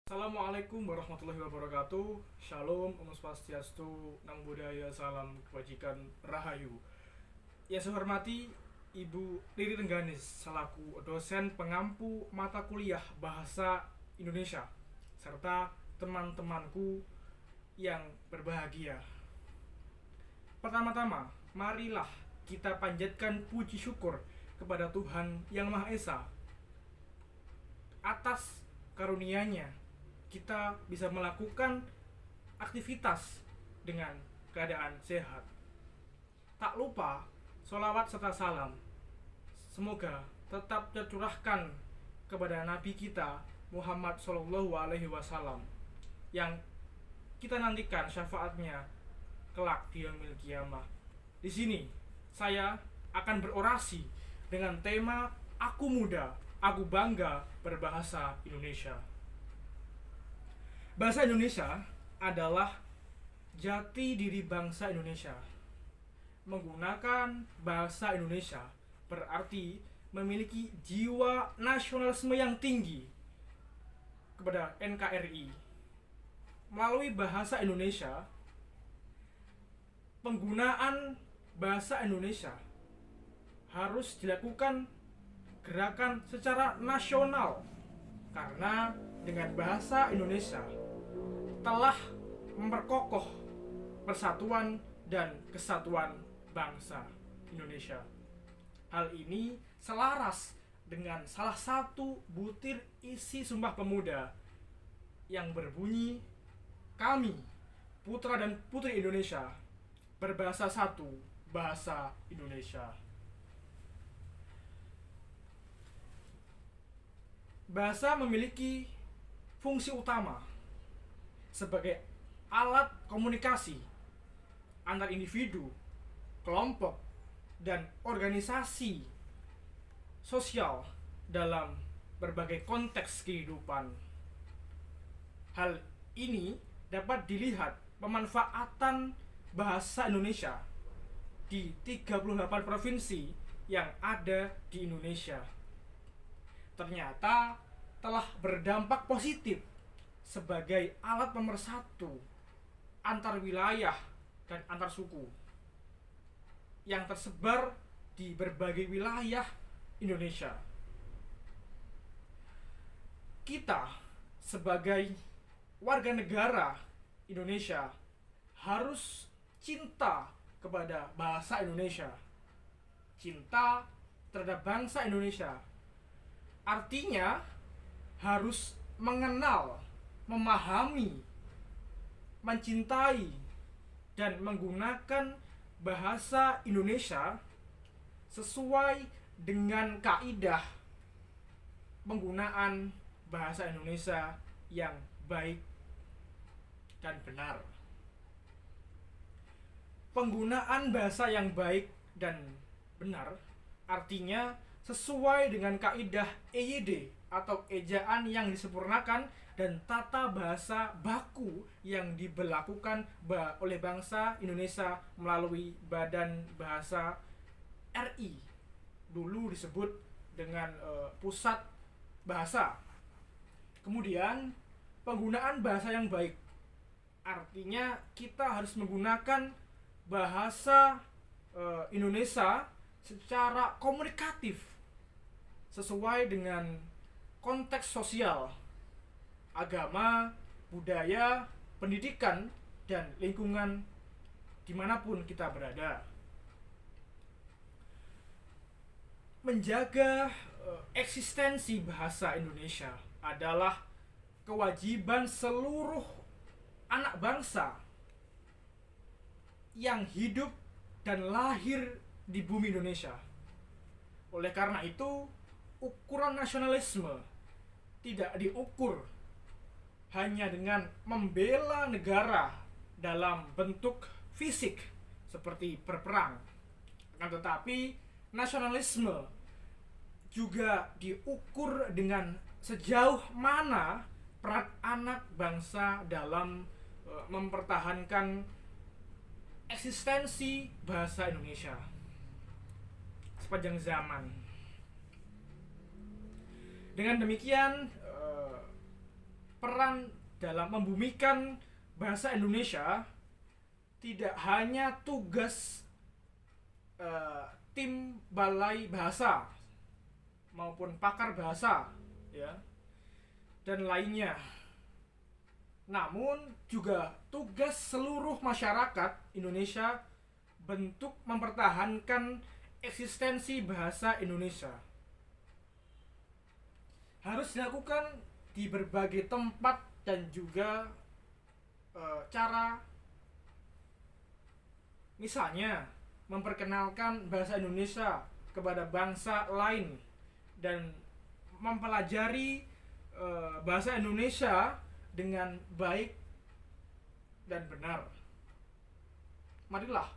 Assalamualaikum warahmatullahi wabarakatuh. Shalom, Om Swastiastu, Namo Buddhaya, Salam Kebajikan, Rahayu. Yang saya hormati Ibu Riri Rengganis selaku dosen pengampu mata kuliah Bahasa Indonesia serta teman-temanku yang berbahagia. Pertama-tama, marilah kita panjatkan puji syukur kepada Tuhan Yang Maha Esa atas karunia-Nya kita bisa melakukan aktivitas dengan keadaan sehat. Tak lupa sholawat serta salam semoga tetap tercurahkan kepada Nabi kita Muhammad Shallallahu Alaihi Wasallam yang kita nantikan syafaatnya kelak di yaumil qiyamah. Di sini saya akan berorasi dengan tema Aku Muda, Aku Bangga Berbahasa Indonesia. Bahasa Indonesia adalah jati diri bangsa Indonesia. Menggunakan bahasa Indonesia berarti memiliki jiwa nasionalisme yang tinggi kepada NKRI. Melalui bahasa Indonesia, penggunaan bahasa Indonesia harus dilakukan gerakan secara nasional karena dengan bahasa Indonesia telah memperkokoh persatuan dan kesatuan bangsa Indonesia. Hal ini selaras dengan salah satu butir isi Sumpah Pemuda yang berbunyi, kami, putra dan putri Indonesia, berbahasa satu, bahasa Indonesia. Bahasa memiliki fungsi utama sebagai alat komunikasi antar individu, kelompok, dan organisasi sosial dalam berbagai konteks kehidupan. Hal ini dapat dilihat pemanfaatan bahasa Indonesia di 38 provinsi yang ada di Indonesia. Ternyata telah berdampak positif sebagai alat pemersatu antar wilayah dan antar suku yang tersebar di berbagai wilayah Indonesia. Kita sebagai warga negara Indonesia harus cinta kepada bahasa Indonesia, cinta terhadap bangsa Indonesia. Artinya harus mengenal, memahami, mencintai, dan menggunakan bahasa Indonesia sesuai dengan kaidah penggunaan bahasa Indonesia yang baik dan benar. Penggunaan bahasa yang baik dan benar artinya sesuai dengan kaidah EYD atau ejaan yang disempurnakan dan tata bahasa baku yang diberlakukan oleh bangsa Indonesia melalui Badan Bahasa RI, dulu disebut dengan Pusat Bahasa. Kemudian penggunaan bahasa yang baik artinya kita harus menggunakan bahasa Indonesia secara komunikatif sesuai dengan konteks sosial, agama, budaya, pendidikan, dan lingkungan dimanapun kita berada. Menjaga eksistensi bahasa Indonesia adalah kewajiban seluruh anak bangsa yang hidup dan lahir di bumi Indonesia. Oleh karena itu, ukuran nasionalisme tidak diukur hanya dengan membela negara dalam bentuk fisik seperti berperang, tetapi nasionalisme juga diukur dengan sejauh mana peran anak bangsa dalam mempertahankan eksistensi bahasa Indonesia sepanjang zaman. Dengan demikian, peran dalam membumikan bahasa Indonesia tidak hanya tugas tim balai bahasa maupun pakar bahasa ya dan lainnya, namun juga tugas seluruh masyarakat Indonesia bentuk mempertahankan eksistensi bahasa Indonesia. Harus dilakukan di berbagai tempat dan juga cara, misalnya memperkenalkan bahasa Indonesia kepada bangsa lain dan mempelajari bahasa Indonesia dengan baik dan benar. Marilah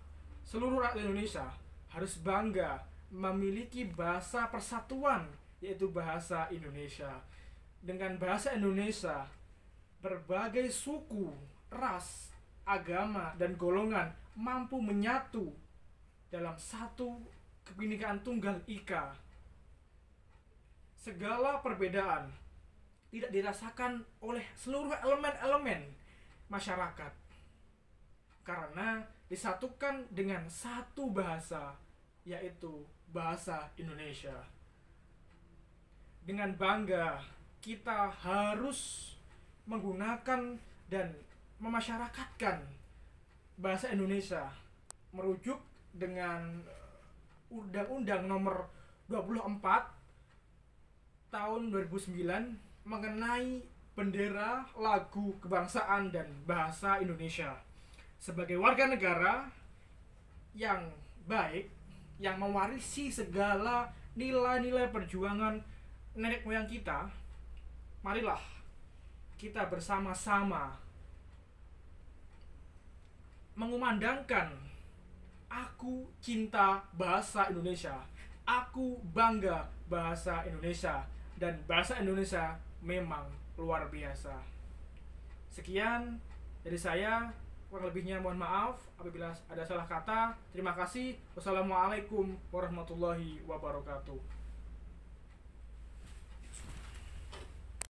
seluruh rakyat Indonesia harus bangga memiliki bahasa persatuan, yaitu bahasa Indonesia. Dengan bahasa Indonesia, berbagai suku, ras, agama, dan golongan mampu menyatu dalam satu kebinekaan tunggal ika. Segala perbedaan tidak dirasakan oleh seluruh elemen-elemen masyarakat karena disatukan dengan satu bahasa, yaitu bahasa Indonesia. Dengan bangga kita harus menggunakan dan memasyarakatkan bahasa Indonesia merujuk dengan Undang-Undang Nomor 24 tahun 2009 mengenai bendera, lagu kebangsaan dan bahasa Indonesia. Sebagai warga negara yang baik, yang mewarisi segala nilai-nilai perjuangan nenek moyang kita, marilah kita bersama-sama mengumandangkan aku cinta bahasa Indonesia, aku bangga bahasa Indonesia, dan bahasa Indonesia memang luar biasa. Sekian dari saya, kurang lebihnya mohon maaf apabila ada salah kata. Terima kasih. Wassalamualaikum warahmatullahi wabarakatuh.